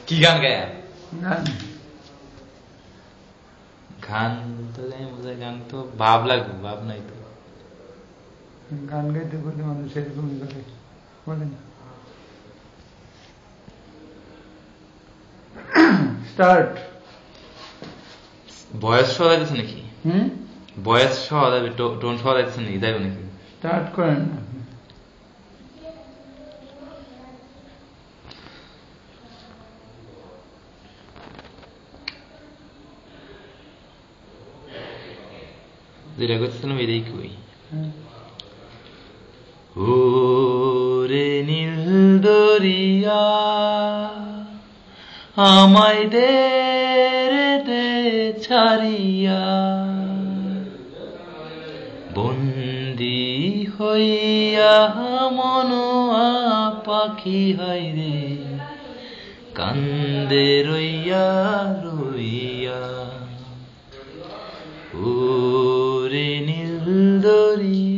কি গান গায়? গান গান তো গাই মজা, গান তো ভাব লাগবে, ভাব নাই তো। গান গাইতে বললে মানুষ এরকমই করে বলেন। স্টার্ট। ভয়েস সহ যাইতেছে নাকি? ভয়েস সহ যাবে, টোন সহ যাইতেছে নাকি? যাইব নাকি? স্টার্ট করেন না। যেটা করতেছিলাম এটাই কই। ও রে নীল দরিয়া আমায় দে রে দে ছাড়িয়া, বন্দি হইয়া মনোয়া পাখি হায় রে কান্দে রইয়া রইয়া। ও রে নীল দরিয়া